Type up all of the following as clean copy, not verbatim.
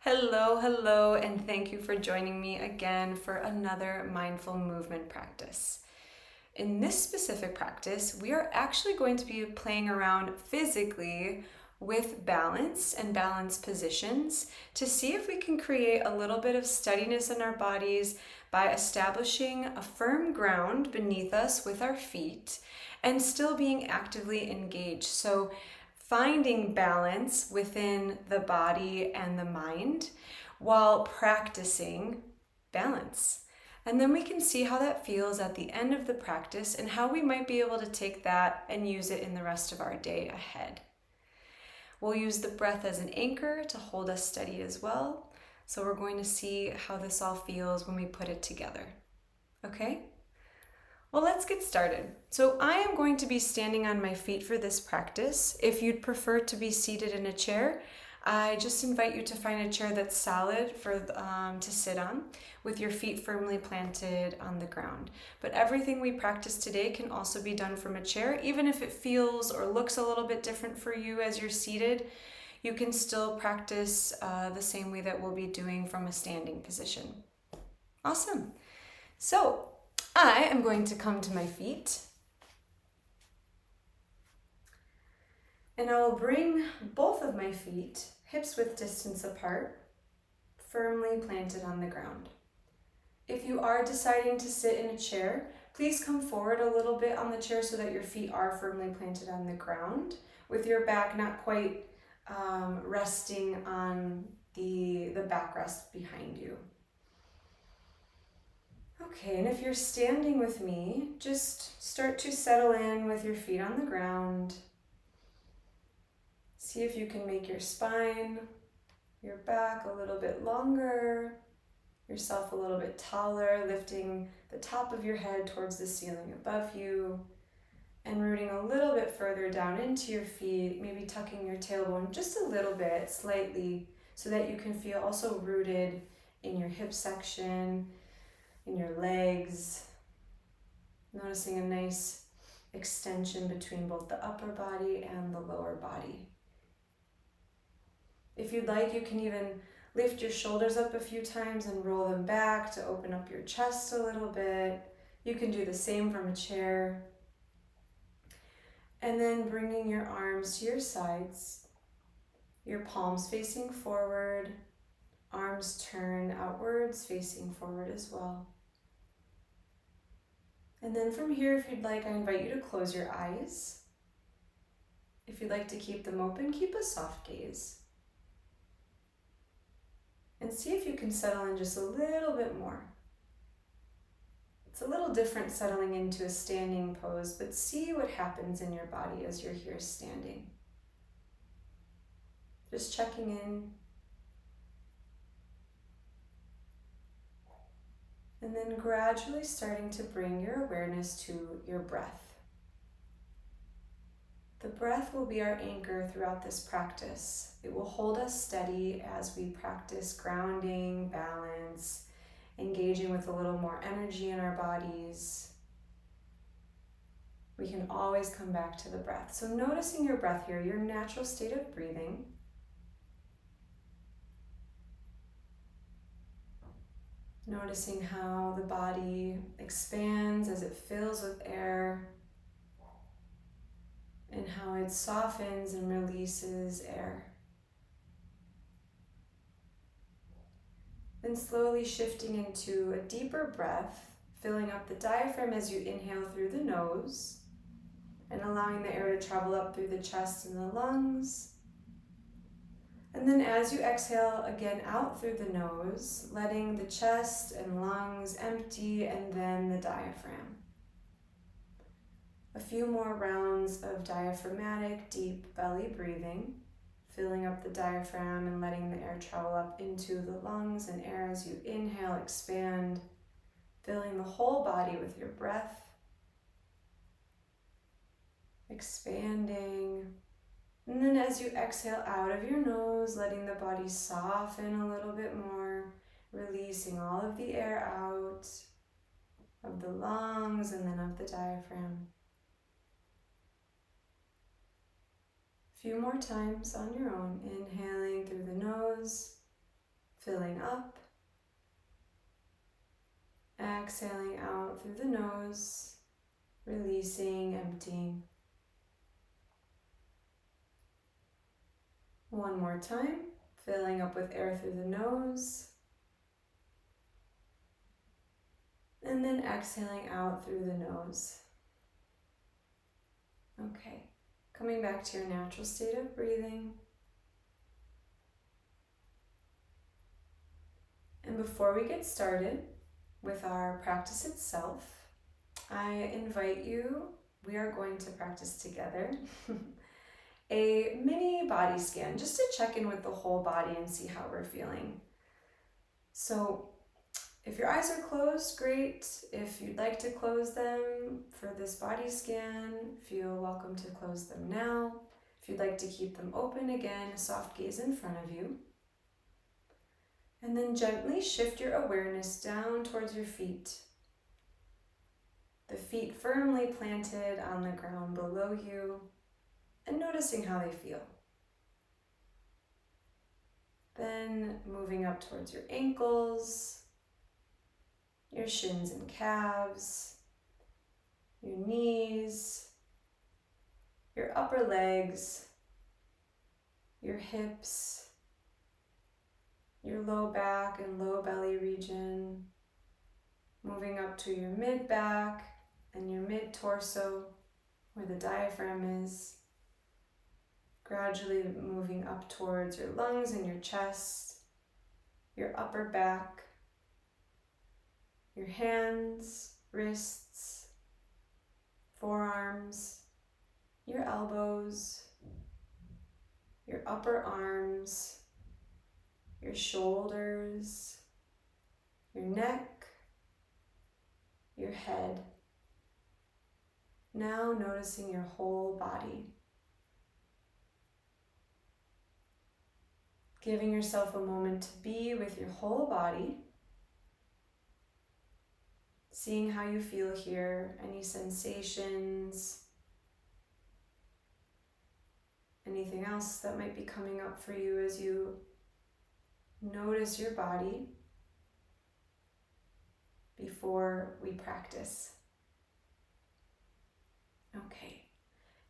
Hello, hello, and thank you for joining me again for another mindful movement practice. In this specific practice, we are actually going to be playing around physically with balance and balance positions to see if we can create a little bit of steadiness in our bodies by establishing a firm ground beneath us with our feet and still being actively engaged. So finding balance within the body and the mind while practicing balance. And then we can see how that feels at the end of the practice and how we might be able to take that and use it in the rest of our day ahead. We'll use the breath as an anchor to hold us steady as well. So we're going to see how this all feels when we put it together. Okay? Well, let's get started. So I am going to be standing on my feet for this practice. If you'd prefer to be seated in a chair, I just invite you to find a chair that's solid to sit on with your feet firmly planted on the ground. But everything we practice today can also be done from a chair. Even if it feels or looks a little bit different for you as you're seated, you can still practice the same way that we'll be doing from a standing position. Awesome. So I am going to come to my feet and I will bring both of my feet hips width distance apart, firmly planted on the ground. If you are deciding to sit in a chair, please come forward a little bit on the chair so that your feet are firmly planted on the ground with your back not quite resting on the backrest behind you. Okay, and if you're standing with me, just start to settle in with your feet on the ground. See if you can make your spine, your back a little bit longer, yourself a little bit taller, lifting the top of your head towards the ceiling above you, and rooting a little bit further down into your feet, maybe tucking your tailbone just a little bit, slightly, so that you can feel also rooted in your hip section, in your legs, noticing a nice extension between both the upper body and the lower body. If you'd like, you can even lift your shoulders up a few times and roll them back to open up your chest a little bit. You can do the same from a chair. And then bringing your arms to your sides, your palms facing forward, arms turn outwards, facing forward as well. And then from here, if you'd like, I invite you to close your eyes. If you'd like to keep them open, keep a soft gaze. And see if you can settle in just a little bit more. It's a little different settling into a standing pose, but see what happens in your body as you're here standing. Just checking in. And then gradually starting to bring your awareness to your breath. The breath will be our anchor throughout this practice. It will hold us steady as we practice grounding, balance, engaging with a little more energy in our bodies. We can always come back to the breath. So noticing your breath here, your natural state of breathing. Noticing how the body expands as it fills with air and how it softens and releases air. Then slowly shifting into a deeper breath, filling up the diaphragm as you inhale through the nose and allowing the air to travel up through the chest and the lungs. And then as you exhale again out through the nose, letting the chest and lungs empty and then the diaphragm. A few more rounds of diaphragmatic, deep belly breathing, filling up the diaphragm and letting the air travel up into the lungs and air as you inhale, expand, filling the whole body with your breath, expanding. And then as you exhale out of your nose, letting the body soften a little bit more, releasing all of the air out of the lungs and then of the diaphragm. A few more times on your own, inhaling through the nose filling up. Exhaling out through the nose, releasing, emptying. One more time, filling up with air through the nose. And then exhaling out through the nose. Okay, coming back to your natural state of breathing. And before we get started with our practice itself, I invite you, we are going to practice together, a mini body scan, just to check in with the whole body and see how we're feeling. So if your eyes are closed, great. If you'd like to close them for this body scan, feel welcome to close them now. If you'd like to keep them open, again, a soft gaze in front of you. And then gently shift your awareness down towards your feet. The feet firmly planted on the ground below you, and noticing how they feel. Then moving up towards your ankles, your shins and calves, your knees, your upper legs, your hips, your low back and low belly region, moving up to your mid back and your mid torso where the diaphragm is, gradually moving up towards your lungs and your chest, your upper back, your hands, wrists, forearms, your elbows, your upper arms, your shoulders, your neck, your head. Now noticing your whole body. Giving yourself a moment to be with your whole body. Seeing how you feel here, any sensations, anything else that might be coming up for you as you notice your body before we practice. Okay,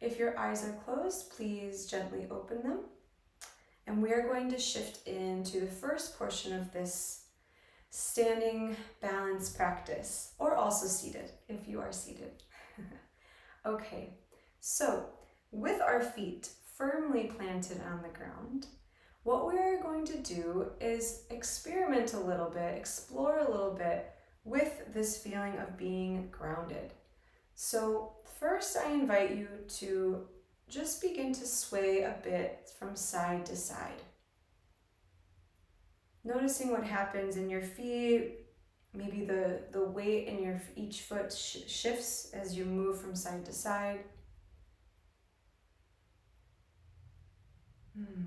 if your eyes are closed, please gently open them. And we are going to shift into the first portion of this standing balance practice, or also seated if you are seated. Okay, so with our feet firmly planted on the ground, what we are going to do is experiment a little bit, explore a little bit with this feeling of being grounded. So first I invite you to just begin to sway a bit from side to side. Noticing what happens in your feet, maybe the weight in each foot shifts as you move from side to side.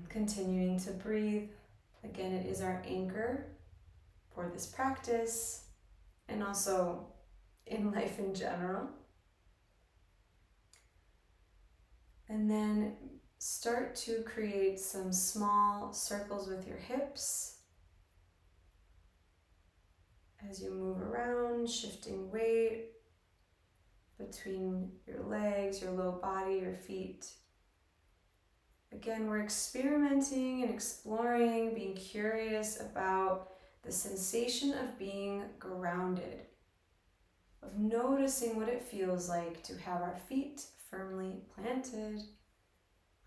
Continuing to breathe. Again, it is our anchor for this practice and also in life in general. And then start to create some small circles with your hips as you move around, shifting weight between your legs, your low body, your feet. Again, we're experimenting and exploring, being curious about the sensation of being grounded, of noticing what it feels like to have our feet firmly planted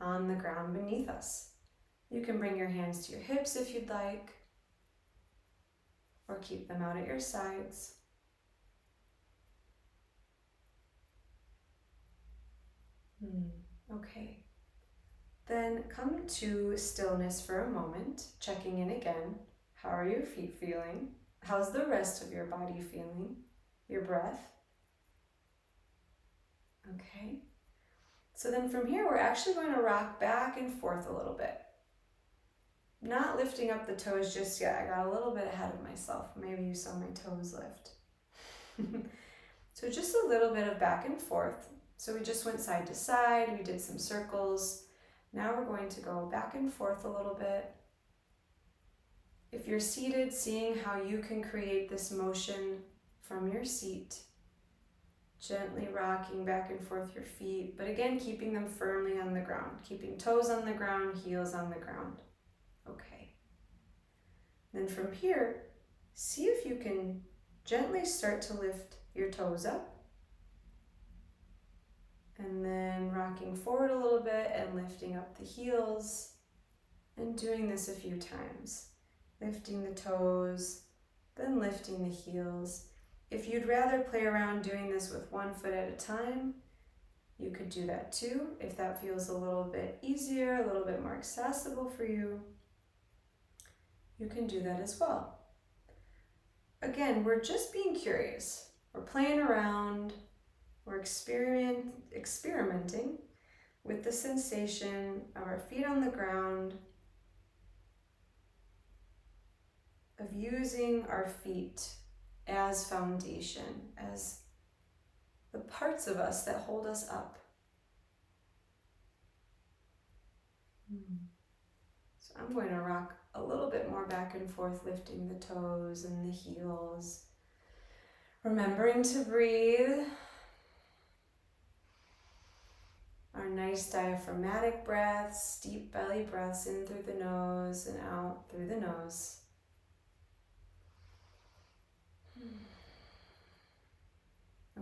on the ground beneath us. You can bring your hands to your hips if you'd like, or keep them out at your sides. Okay. Then come to stillness for a moment, checking in again. How are your feet feeling? How's the rest of your body feeling? Your breath? Okay. So then from here, we're actually going to rock back and forth a little bit. Not lifting up the toes just yet. I got a little bit ahead of myself. Maybe you saw my toes lift. So just a little bit of back and forth. So we just went side to side. We did some circles. Now we're going to go back and forth a little bit. If you're seated, seeing how you can create this motion from your seat, gently rocking back and forth your feet, but again, keeping them firmly on the ground, keeping toes on the ground, heels on the ground. Okay. Then from here, see if you can gently start to lift your toes up, and then rocking forward a little bit and lifting up the heels, and doing this a few times. Lifting the toes, then lifting the heels. If you'd rather play around doing this with one foot at a time, you could do that too. If that feels a little bit easier, a little bit more accessible for you, you can do that as well. Again, we're just being curious. We're playing around. We're experimenting with the sensation of our feet on the ground, of using our feet as foundation, as the parts of us that hold us up. So I'm going to rock a little bit more back and forth, lifting the toes and the heels, remembering to breathe. Our nice diaphragmatic breaths, deep belly breaths in through the nose and out through the nose.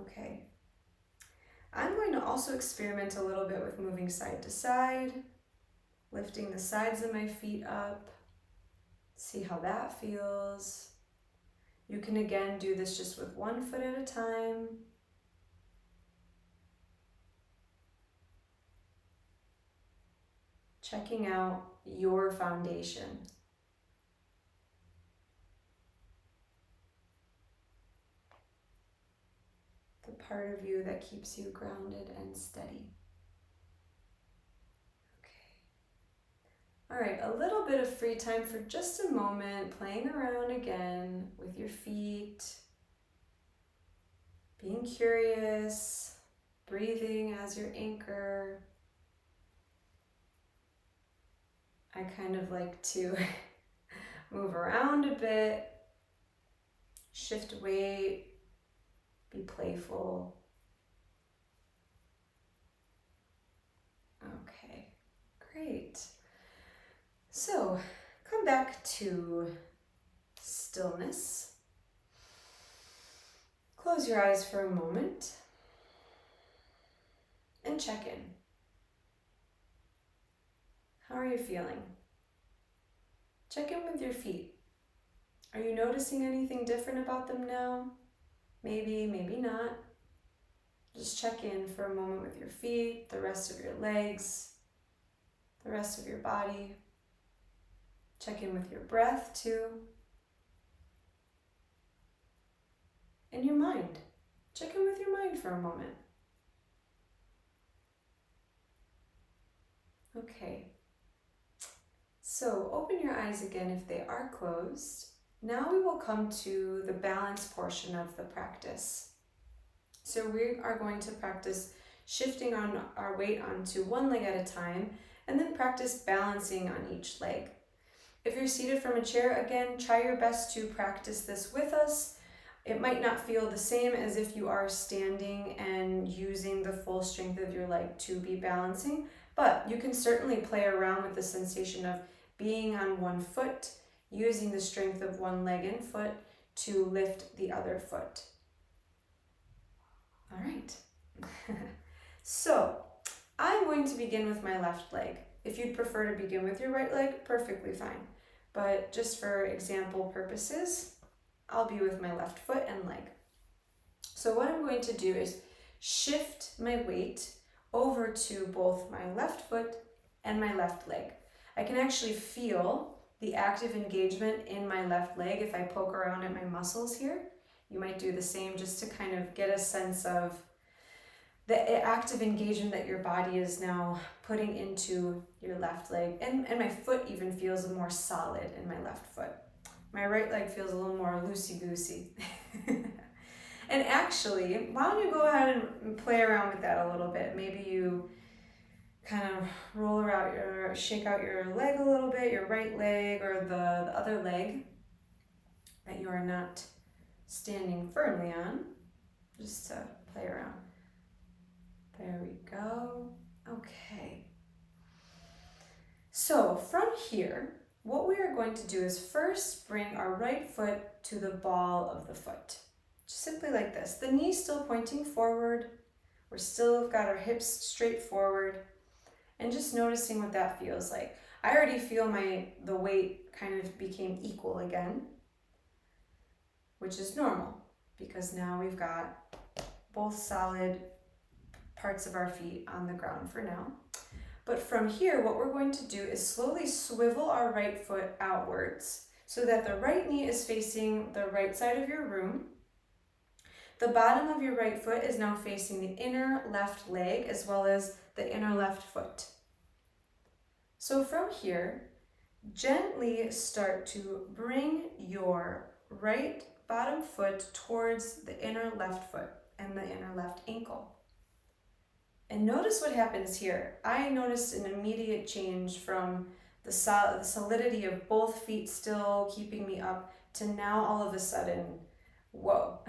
Okay. I'm going to also experiment a little bit with moving side to side, lifting the sides of my feet up. See how that feels. You can again do this just with one foot at a time. Checking out your foundation. The part of you that keeps you grounded and steady. Okay. All right, a little bit of free time for just a moment, playing around again with your feet, being curious, breathing as your anchor. I kind of like to move around a bit, shift weight, be playful. Okay, great. So come back to stillness. Close your eyes for a moment and check in. How are you feeling? Check in with your feet. Are you noticing anything different about them now? Maybe, maybe not. Just check in for a moment with your feet, the rest of your legs, the rest of your body. Check in with your breath too. And your mind. Check in with your mind for a moment. Okay. So open your eyes again if they are closed. Now we will come to the balance portion of the practice. So we are going to practice shifting on our weight onto one leg at a time, and then practice balancing on each leg. If you're seated from a chair, again, try your best to practice this with us. It might not feel the same as if you are standing and using the full strength of your leg to be balancing, but you can certainly play around with the sensation of being on one foot, using the strength of one leg and foot to lift the other foot. All right. So I'm going to begin with my left leg. If you'd prefer to begin with your right leg, perfectly fine. But just for example purposes, I'll be with my left foot and leg. So what I'm going to do is shift my weight over to both my left foot and my left leg. I can actually feel the active engagement in my left leg if I poke around at my muscles here. You might do the same just to kind of get a sense of the active engagement that your body is now putting into your left leg. And my foot even feels more solid in my left foot. My right leg feels a little more loosey-goosey. And actually, why don't you go ahead and play around with that a little bit? Maybe you kind of shake out your leg a little bit, your right leg or the other leg that you are not standing firmly on, just to play around. There we go. Okay. So from here, what we are going to do is first bring our right foot to the ball of the foot. Just simply like this. The knee's still pointing forward. We're still got our hips straight forward. And just noticing what that feels like. I already feel the weight kind of became equal again, which is normal because now we've got both solid parts of our feet on the ground for now. But from here, what we're going to do is slowly swivel our right foot outwards so that the right knee is facing the right side of your room. The bottom of your right foot is now facing the inner left leg as well as the inner left foot. So from here, gently start to bring your right bottom foot towards the inner left foot and the inner left ankle. And notice what happens here. I noticed an immediate change from the solidity of both feet still keeping me up to now all of a sudden, whoa,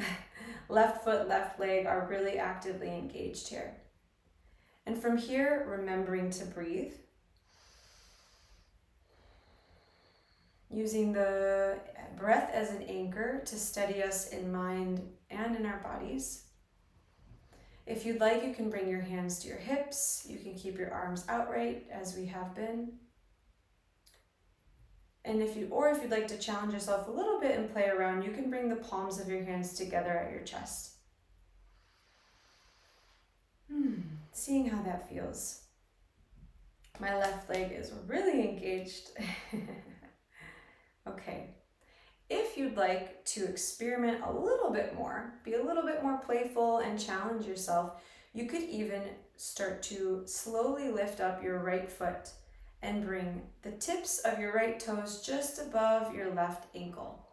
left foot, left leg are really actively engaged here. And from here, remembering to breathe. Using the breath as an anchor to steady us in mind and in our bodies. If you'd like, you can bring your hands to your hips. You can keep your arms outright as we have been. And if you'd like to challenge yourself a little bit and play around, you can bring the palms of your hands together at your chest. Seeing how that feels. My left leg is really engaged. Okay. If you'd like to experiment a little bit more, be a little bit more playful and challenge yourself, you could even start to slowly lift up your right foot and bring the tips of your right toes just above your left ankle.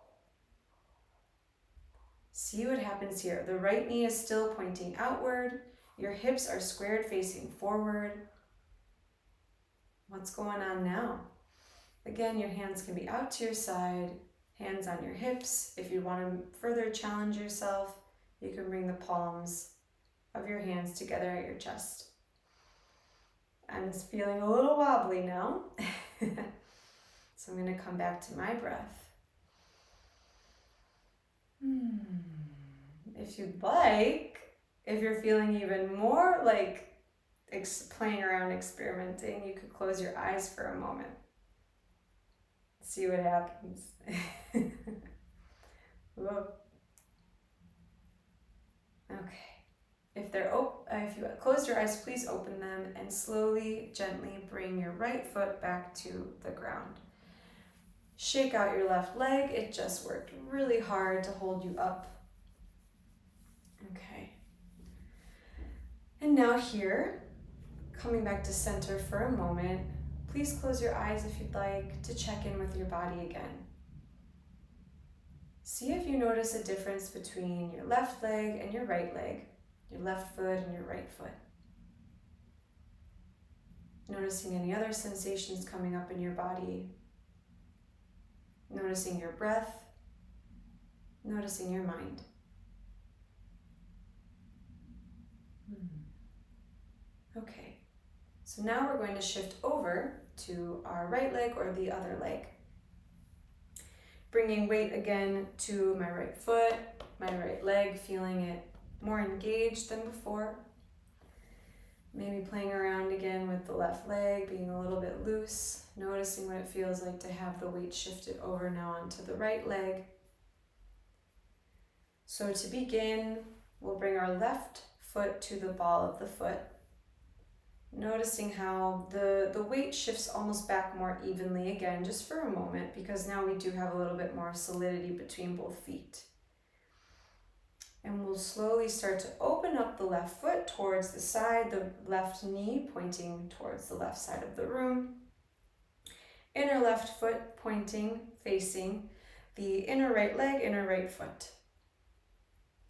See what happens here. The right knee is still pointing outward. Your hips are squared facing forward. What's going on now? Again, your hands can be out to your side. Hands on your hips. If you want to further challenge yourself, you can bring the palms of your hands together at your chest. I'm just feeling a little wobbly now. So I'm going to come back to my breath. If you'd like, if you're feeling even more like playing around, experimenting, you could close your eyes for a moment. See what happens. Whoa. Okay. If you close your eyes, please open them and slowly, gently bring your right foot back to the ground. Shake out your left leg. It just worked really hard to hold you up. Okay. And now here, coming back to center for a moment, please close your eyes if you'd like to check in with your body again. See if you notice a difference between your left leg and your right leg, your left foot and your right foot. Noticing any other sensations coming up in your body. Noticing your breath. Noticing your mind. Okay, so now we're going to shift over to our right leg or the other leg. Bringing weight again to my right foot, my right leg, feeling it more engaged than before. Maybe playing around again with the left leg, being a little bit loose, noticing what it feels like to have the weight shifted over now onto the right leg. So to begin, we'll bring our left foot to the ball of the foot. Noticing how the weight shifts almost back more evenly again, just for a moment, because now we do have a little bit more solidity between both feet. And we'll slowly start to open up the left foot towards the side, the left knee pointing towards the left side of the room. Inner left foot pointing, facing the inner right leg, inner right foot.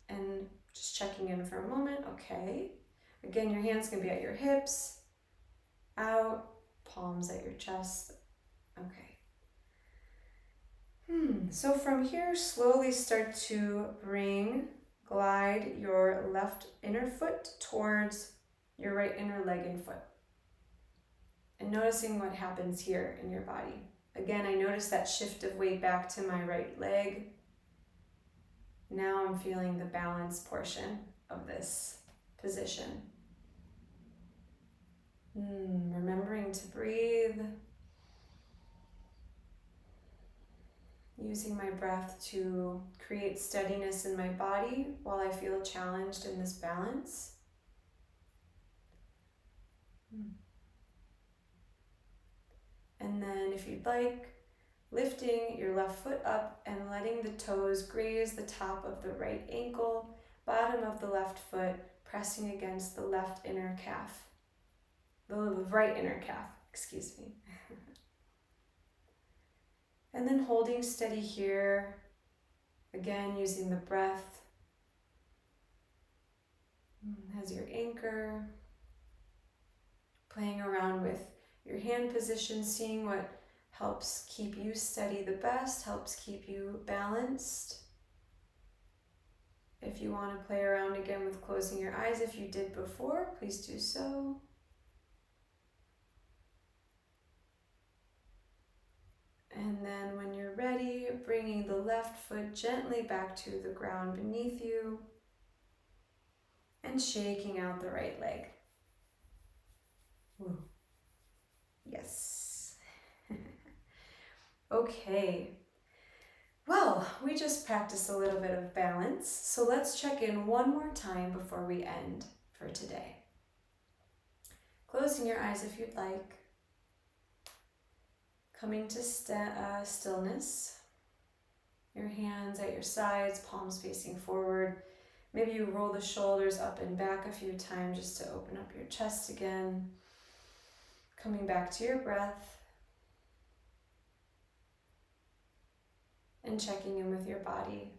And just checking in for a moment, okay. Again, your hands can be at your hips. out, palms at your chest. Okay. So from here, slowly start to glide your left inner foot towards your right inner leg and foot. And noticing what happens here in your body. Again, I notice that shift of weight back to my right leg. Now I'm feeling the balance portion of this position. Remembering to breathe. Using my breath to create steadiness in my body while I feel challenged in this balance. And then if you'd like, lifting your left foot up and letting the toes graze the top of the right ankle, bottom of the left foot, pressing against the left inner calf. The right inner calf, excuse me. And then holding steady here, again using the breath as your anchor, playing around with your hand position, seeing what helps keep you steady the best, helps keep you balanced. If you want to play around again with closing your eyes, if you did before, please do so. And then when you're ready, bringing the left foot gently back to the ground beneath you and shaking out the right leg. Woo. Yes. Okay. Well, we just practiced a little bit of balance, so let's check in one more time before we end for today. Closing your eyes if you'd like. Coming to stillness. Your hands at your sides, palms facing forward. Maybe you roll the shoulders up and back a few times just to open up your chest again. Coming back to your breath. And checking in with your body.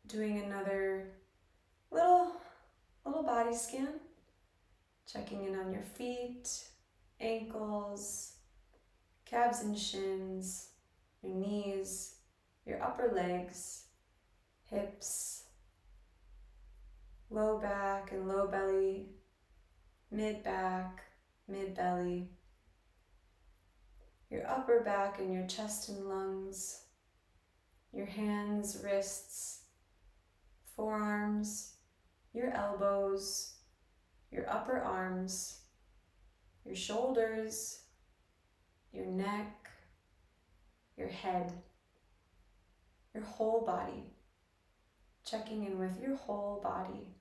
Doing another little body scan. Checking in on your feet, ankles, calves and shins, your knees, your upper legs, hips, low back and low belly, mid back, mid belly, your upper back and your chest and lungs, your hands, wrists, forearms, your elbows, your upper arms, your shoulders, your neck, your head, your whole body. Checking in with your whole body.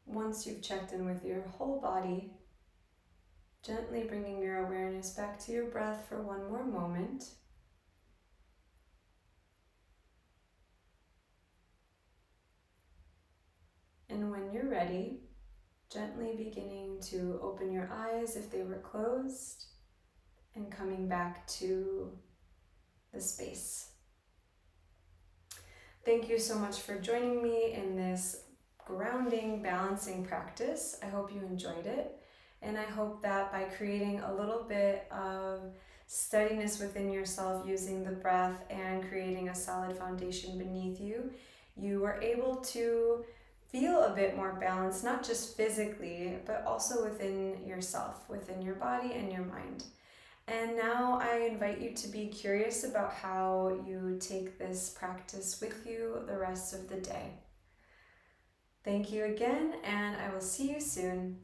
Once you've checked in with your whole body, gently bringing your awareness back to your breath for one more moment. And when you're ready, gently beginning to open your eyes if they were closed and coming back to the space. Thank you so much for joining me in this grounding, balancing practice. I hope you enjoyed it. And I hope that by creating a little bit of steadiness within yourself using the breath and creating a solid foundation beneath you, you were able to feel a bit more balanced, not just physically, but also within yourself, within your body and your mind. And now I invite you to be curious about how you take this practice with you the rest of the day. Thank you again, and I will see you soon.